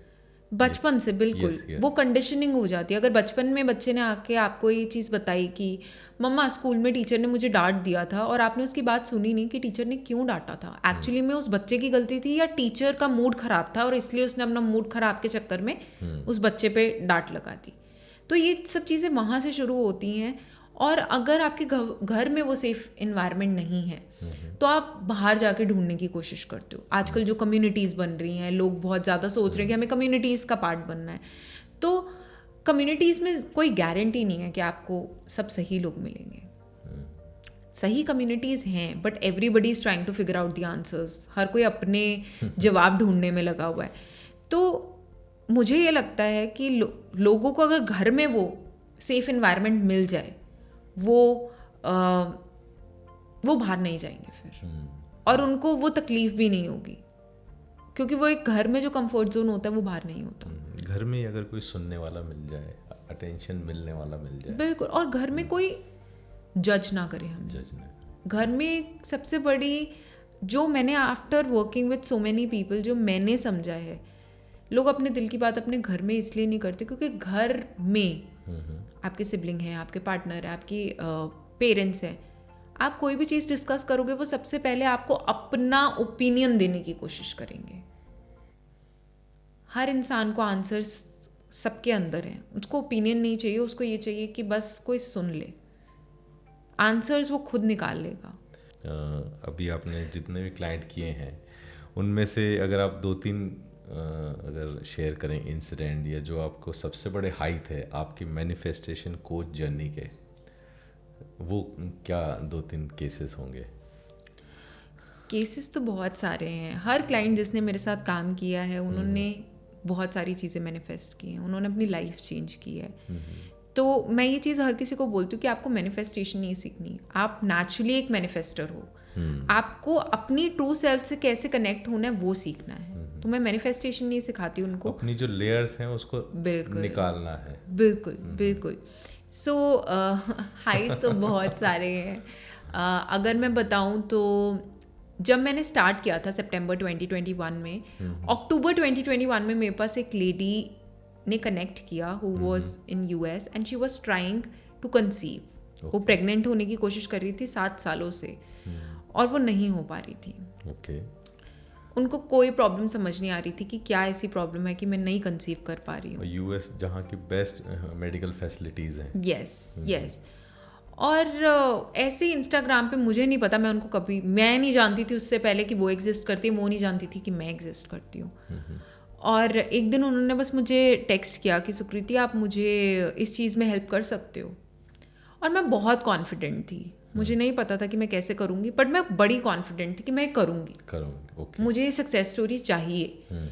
बचपन से बिल्कुल Yes, yes. वो कंडीशनिंग हो जाती है। अगर बचपन में बच्चे ने आके आपको ये चीज़ बताई कि मम्मा स्कूल में टीचर ने मुझे डांट दिया था और आपने उसकी बात सुनी नहीं कि टीचर ने क्यों डांटा था, एक्चुअली में उस बच्चे की गलती थी या टीचर का मूड ख़राब था और इसलिए उसने अपना मूड ख़राब के चक्कर में उस बच्चे पे डांट लगा दी। तो ये सब चीज़ें वहाँ से शुरू होती हैं। और अगर आपके घर में वो सेफ इन्वायरमेंट नहीं है तो आप बाहर जाके ढूंढने की कोशिश करते हो। आजकल जो कम्युनिटीज़ बन रही हैं, लोग बहुत ज़्यादा सोच रहे हैं कि हमें कम्युनिटीज़ का पार्ट बनना है। तो कम्युनिटीज़ में कोई गारंटी नहीं है कि आपको सब सही लोग मिलेंगे। सही कम्युनिटीज़ हैं but everybody is trying to figure out the answers. हर कोई अपने जवाब ढूंढने में लगा हुआ है। तो मुझे ये लगता है कि लोगों को अगर घर में वो सेफ इन्वायरमेंट मिल जाए वो बाहर नहीं जाएंगे फिर, और उनको वो तकलीफ भी नहीं होगी, क्योंकि वो एक घर में जो कंफर्ट जोन होता है वो बाहर नहीं होता। घर में अगर कोई सुनने वाला मिल जाए, अटेंशन मिलने वाला मिल जाए, बिल्कुल। और घर में कोई जज ना करे हमें। जज नहीं। घर में सबसे बड़ी जो मैंने after working with so many people जो मैंने समझा है, लोग अपने दिल की बात अपने घर में इसलिए नहीं करते क्योंकि घर में आपके सिबलिंग हैं, आपके पार्टनर है, आपकी पेरेंट्स हैं। आप कोई भी चीज़ डिस्कस करोगे वो सबसे पहले आपको अपना ओपिनियन देने की कोशिश करेंगे। हर इंसान को आंसर्स सबके अंदर हैं, उसको ओपिनियन नहीं चाहिए, उसको ये चाहिए कि बस कोई सुन ले। आंसर्स वो खुद निकाल लेगा। अभी आपने जितने भी क्लाइंट किए हैं उनमें से अगर आप 2-3 अगर शेयर करें इंसिडेंट, या जो आपको सबसे बड़े हाई थे आपकी मैनिफेस्टेशन कोच जर्नी के, वो क्या 2-3 केसेस होंगे? केसेस तो बहुत सारे हैं। हर क्लाइंट जिसने मेरे साथ काम किया है उन्होंने बहुत सारी चीज़ें मैनिफेस्ट की हैं, उन्होंने अपनी लाइफ चेंज की है। तो मैं ये चीज़ हर किसी को बोलती हूँ कि आपको मैनिफेस्टेशन नहीं सीखनी, आप नेचुरली एक मैनिफेस्टर हो। आपको अपनी ट्रू सेल्फ से कैसे कनेक्ट होना है वो सीखना है। तो मैं मैनिफेस्टेशन नहीं सिखाती उनको, अपनी जो लेयर्स हैं उसको बिल्कुल निकालना है। बिल्कुल बिल्कुल। सो हाइज तो बहुत सारे हैं। अगर मैं बताऊं तो जब मैंने स्टार्ट किया था सितंबर 2021 में, अक्टूबर 2021 में मेरे पास एक लेडी ने कनेक्ट किया who was in US and she was trying to conceive. वो प्रेग्नेंट होने की कोशिश कर रही थी 7 सालों से और वो नहीं हो पा रही थी। ओके। उनको कोई प्रॉब्लम समझ नहीं आ रही थी कि क्या ऐसी प्रॉब्लम है कि मैं नहीं कंसीव कर पा रही हूँ। यूएस जहाँ की बेस्ट मेडिकल फैसिलिटीज़ हैं। यस। और ऐसे ही इंस्टाग्राम पे, मुझे नहीं पता, मैं उनको कभी, मैं नहीं जानती थी उससे पहले कि वो एग्जिस्ट करती है, वो नहीं जानती थी कि मैं एग्जिस्ट करती हूँ। और एक दिन उन्होंने बस मुझे टेक्स्ट किया कि सुकृति आप मुझे इस चीज़ में हेल्प कर सकते हो। और मैं बहुत कॉन्फिडेंट थी, मुझे नहीं पता था कि मैं कैसे करूँगी, बट मैं बड़ी कॉन्फिडेंट थी कि मैं करूँगी। ओके। मुझे सक्सेस स्टोरी चाहिए।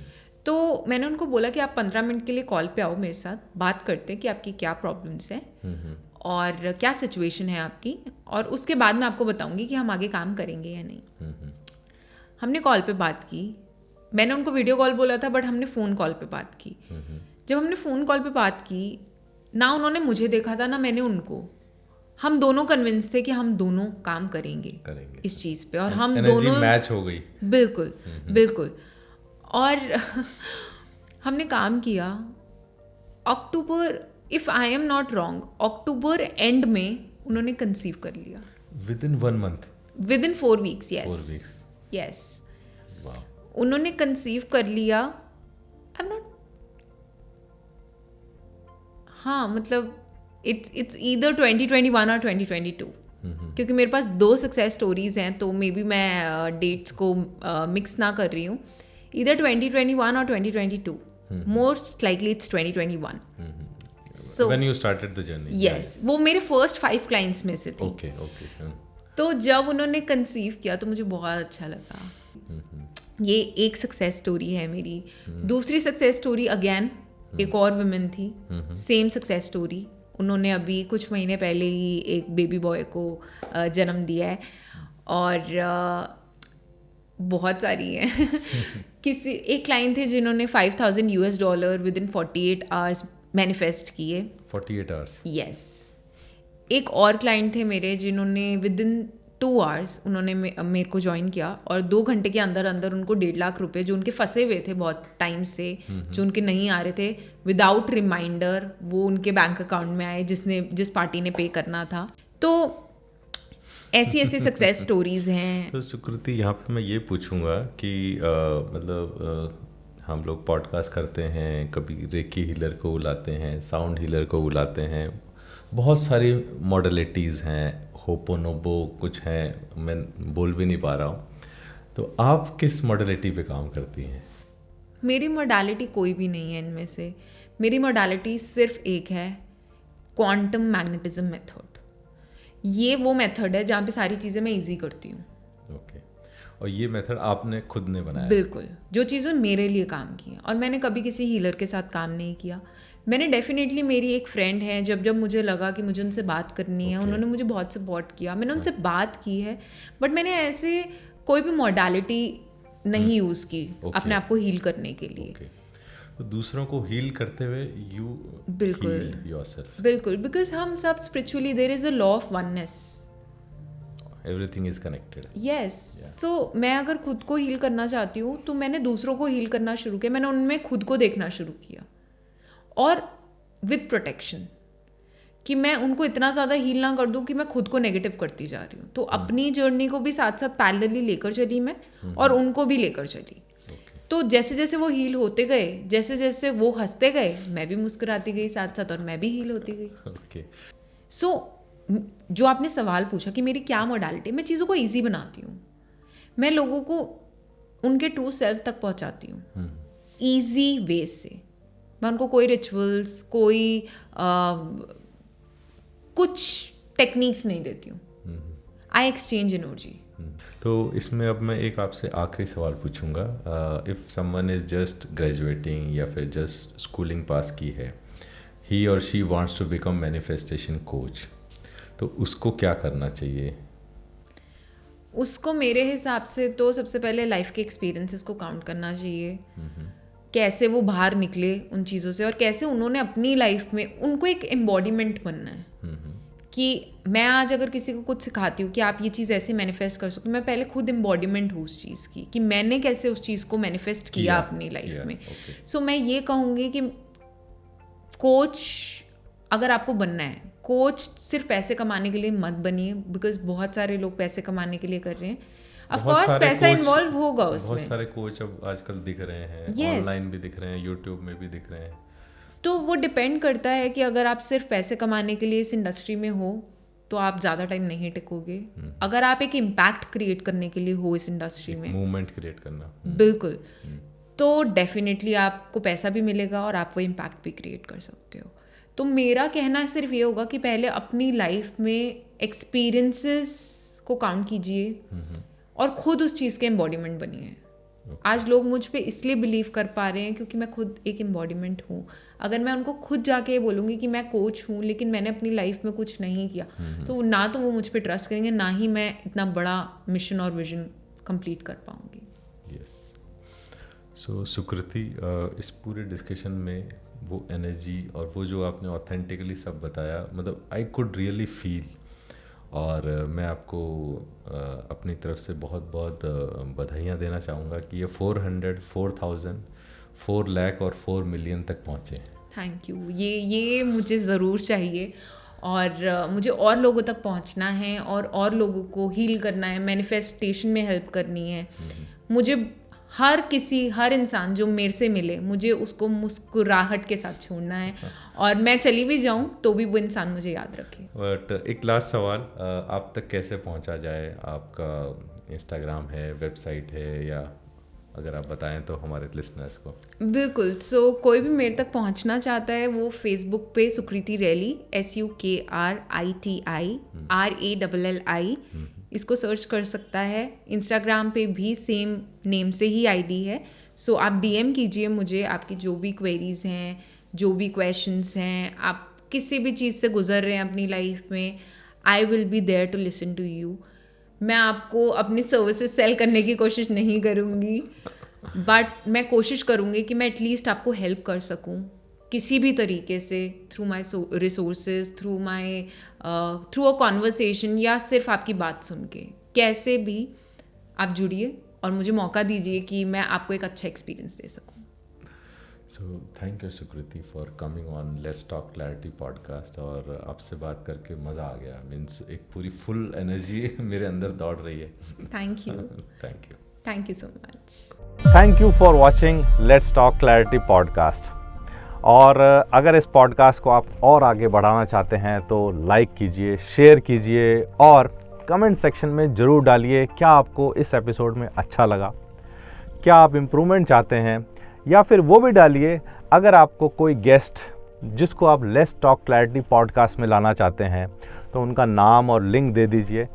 तो मैंने उनको बोला कि आप 15 मिनट के लिए कॉल पे आओ, मेरे साथ बात करते हैं कि आपकी क्या प्रॉब्लम्स हैं और क्या सिचुएशन है आपकी, और उसके बाद मैं आपको बताऊंगी कि हम आगे काम करेंगे या नहीं। हमने कॉल पे बात की। मैंने उनको वीडियो कॉल बोला था बट हमने फ़ोन कॉल पे बात की। जब हमने फ़ोन कॉल पे बात की, ना उन्होंने मुझे देखा था ना मैंने उनको, हम दोनों कन्विंस थे कि हम दोनों काम करेंगे इस चीज़ पे, और हम दोनों मैच हो गई। बिल्कुल बिल्कुल। और हमने काम किया। October, if I am not wrong, October end में उन्होंने कंसीव कर लिया। Within 1 month? Within 4 weeks. Yes. उन्होंने कंसीव कर लिया। आई एम नॉट, हाँ मतलब इट्स ईदर 2021 और 2022, क्योंकि मेरे पास 2 सक्सेस स्टोरीज हैं, तो मे बी मैं डेट्स को मिक्स ना कर रही हूँ। ईदर 2021 और 2022, most likely it's 2021। So when you started the journey? Yes, वो मेरे फर्स्ट 5 क्लाइंट्स में से थी। Okay. तो जब उन्होंने कंसीव किया तो मुझे बहुत अच्छा लगा। ये एक सक्सेस स्टोरी है मेरी। दूसरी सक्सेस स्टोरी अगेन एक और वुमेन थी, सेम सक्सेस स्टोरी। उन्होंने अभी कुछ महीने पहले ही एक बेबी बॉय को जन्म दिया है, और बहुत सारी हैं। किसी एक क्लाइंट थे जिन्होंने $5,000 विद इन 48 आवर्स मैनिफेस्ट किए। 48 आवर्स? यस। एक और क्लाइंट थे मेरे जिन्होंने विद इन 2 hours उन्होंने मेरे को ज्वाइन किया, और 2 घंटे के अंदर अंदर उनको 1.5 लाख रुपए जो उनके फंसे हुए थे बहुत टाइम से, जो उनके नहीं आ रहे थे, विदाउट रिमाइंडर वो उनके बैंक अकाउंट में आए जिस पार्टी ने पे करना था। तो ऐसी ऐसी सक्सेस स्टोरीज हैं। तो सुकृति, यहाँ पे मैं ये पूछूंगा कि हम लोग पॉडकास्ट करते हैं, कभी रेकी हीलर को बुलाते हैं, साउंड हीलर को बुलाते हैं, बहुत सारी मॉडलिटीज़ हैं, होपोनोबो कुछ हैं, मैं बोल भी नहीं पा रहा हूँ। तो आप किस मॉडलिटी पे काम करती हैं? मेरी मॉडलिटी कोई भी नहीं है इनमें से। मेरी मॉडलिटी सिर्फ एक है, क्वांटम मैग्नेटिज्म मेथड। ये वो मेथड है जहाँ पे सारी चीज़ें मैं इजी करती हूँ। ओके। और ये मेथड आपने खुद ने बनाया? बिल्कुल, जो चीज़ें मेरे लिए काम की हैं, और मैंने कभी किसी हीलर के साथ काम नहीं किया। मैंने डेफिनेटली, मेरी एक फ्रेंड है, जब मुझे लगा कि मुझे उनसे बात करनी है, उन्होंने मुझे बहुत सपोर्ट किया, मैंने उनसे बात की है, बट मैंने ऐसे कोई भी मॉडलिटी नहीं यूज़ की अपने आप को हील करने के लिए। तो दूसरों को हील करते हुए यू बिल्कुल योरसेल्फ। बिल्कुल, बिकॉज हम सब spiritually, there is a law of oneness, everything is connected. Yes. So मैं अगर खुद को हील करना चाहती हूँ तो मैंने दूसरों को हील करना शुरू किया, मैंने उनमें खुद को देखना शुरू किया, और विद प्रोटेक्शन, कि मैं उनको इतना ज़्यादा हील ना कर दूँ कि मैं खुद को नेगेटिव करती जा रही हूँ। तो अपनी जर्नी को भी साथ साथ पैरेलली लेकर चली मैं, और उनको भी लेकर चली। तो जैसे जैसे वो हील होते गए, जैसे जैसे वो हंसते गए, मैं भी मुस्कुराती गई साथ साथ, और मैं भी हील होती गई। ओके। सो जो आपने सवाल पूछा कि मेरी क्या मॉडलिटी, मैं चीज़ों को ईजी बनाती हूँ, मैं लोगों को उनके ट्रू सेल्फ तक पहुँचाती हूँ ईजी वे से। मैं उनको कोई रिचुअल्स, कोई कुछ टेक्निक्स नहीं देती हूँ। I exchange energy. तो इसमें अब मैं एक आपसे आखिरी सवाल पूछूंगा। If someone is just graduating या फिर जस्ट स्कूलिंग पास की है, ही और she wants to become manifestation coach, तो उसको क्या करना चाहिए? उसको मेरे हिसाब से तो सबसे पहले लाइफ के एक्सपीरियंसेस को काउंट करना चाहिए, कैसे वो बाहर निकले उन चीज़ों से, और कैसे उन्होंने अपनी लाइफ में, उनको एक एम्बॉडीमेंट बनना है। कि मैं आज अगर किसी को कुछ सिखाती हूँ कि आप ये चीज़ ऐसे मैनिफेस्ट कर सकते हो, मैं पहले खुद एम्बॉडीमेंट हूँ उस चीज़ की, कि मैंने कैसे उस चीज़ को मैनिफेस्ट किया अपनी लाइफ में। सो मैं ये कहूँगी कि कोच अगर आपको बनना है, कोच सिर्फ पैसे कमाने के लिए मत बनिए, बिकॉज बहुत सारे लोग पैसे कमाने के लिए कर रहे हैं। ऑफ कोर्स पैसा इन्वॉल्व होगा उसमें। बहुत सारे कोच अब आजकल दिख रहे हैं, ऑनलाइन भी दिख रहे हैं, यूट्यूब में भी दिख रहे हैं। तो वो डिपेंड करता है कि अगर आप सिर्फ पैसे कमाने के लिए इस इंडस्ट्री में हो तो आप ज़्यादा टाइम नहीं टिकोगे। अगर आप एक इम्पैक्ट क्रिएट करने के लिए हो इस इंडस्ट्री में, मूवमेंट क्रिएट करना, बिल्कुल, तो डेफिनेटली आपको पैसा भी मिलेगा और आप वो इम्पैक्ट भी क्रिएट कर सकते हो। तो मेरा कहना सिर्फ ये होगा कि पहले अपनी लाइफ में एक्सपीरियंसेस को काउंट कीजिए और खुद उस चीज़ के एम्बॉडीमेंट बनिए। आज लोग मुझ पे इसलिए बिलीव कर पा रहे हैं क्योंकि मैं खुद एक एम्बॉडीमेंट हूँ। अगर मैं उनको खुद जाके ये बोलूँगी कि मैं कोच हूँ लेकिन मैंने अपनी लाइफ में कुछ नहीं किया, तो ना तो वो मुझ पे ट्रस्ट करेंगे, ना ही मैं इतना बड़ा मिशन और विजन कंप्लीट कर पाऊँगी। यस। सो सुकृति, इस पूरे डिस्कशन में वो एनर्जी और वो जो आपने ऑथेंटिकली सब बताया, मतलब आई कुड रियली फील, और मैं आपको अपनी तरफ से बहुत बहुत बधाइयाँ देना चाहूँगा कि ये 400, 4000, 4 लाख और 4 मिलियन तक पहुँचे। Thank you. ये मुझे ज़रूर चाहिए, और मुझे और लोगों तक पहुँचना है और लोगों को हील करना है, मैनिफेस्टेशन में हेल्प करनी है। मुझे हर इंसान जो मेरे से मिले, मुझे उसको मुस्कुराहट के साथ छोड़ना है, और मैं चली भी जाऊं तो भी वो इंसान मुझे याद रखे। बट एक लास्ट सवाल, आप तक कैसे पहुंचा जाए? आपका इंस्टाग्राम है, वेबसाइट है, या अगर आप बताएं तो हमारे लिसनर्स को। बिल्कुल। सो कोई भी मेरे तक पहुंचना चाहता है वो फेसबुक पे सुकृति रैली, SUKRITI RALLI इसको सर्च कर सकता है। इंस्टाग्राम पे भी सेम नेम से ही आईडी है। सो आप DM कीजिए मुझे, आपकी जो भी क्वेरीज हैं, जो भी क्वेश्चंस हैं, आप किसी भी चीज़ से गुजर रहे हैं अपनी लाइफ में, I will be there to listen to you. मैं आपको अपनी सर्विसेज सेल करने की कोशिश नहीं करूँगी, बट मैं कोशिश करूँगी कि मैं एटलीस्ट आपको हेल्प कर सकूँ किसी भी तरीके से, through my resources, through a conversation, या सिर्फ आपकी बात सुन के, कैसे भी आप जुड़िए और मुझे मौका दीजिए कि मैं आपको एक अच्छा एक्सपीरियंस दे सकूँ। So thank you Sukriti for coming on let's talk clarity podcast, और आपसे बात करके मज़ा आ गया। मीन्स एक पूरी फुल एनर्जी मेरे अंदर दौड़ रही है। Thank you. Thank you. Thank you so much. Thank you for watching let's talk clarity podcast. और अगर इस पॉडकास्ट को आप और आगे बढ़ाना चाहते हैं तो लाइक कीजिए, शेयर कीजिए और कमेंट सेक्शन में ज़रूर डालिए क्या आपको इस एपिसोड में अच्छा लगा, क्या आप इम्प्रूवमेंट चाहते हैं, या फिर वो भी डालिए अगर आपको कोई गेस्ट जिसको आप लेट्स टॉक क्लैरिटी पॉडकास्ट में लाना चाहते हैं तो उनका नाम और लिंक दे दीजिए।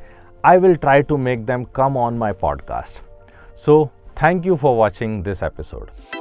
I will try to make them come on my podcast. So thank you for watching this episode.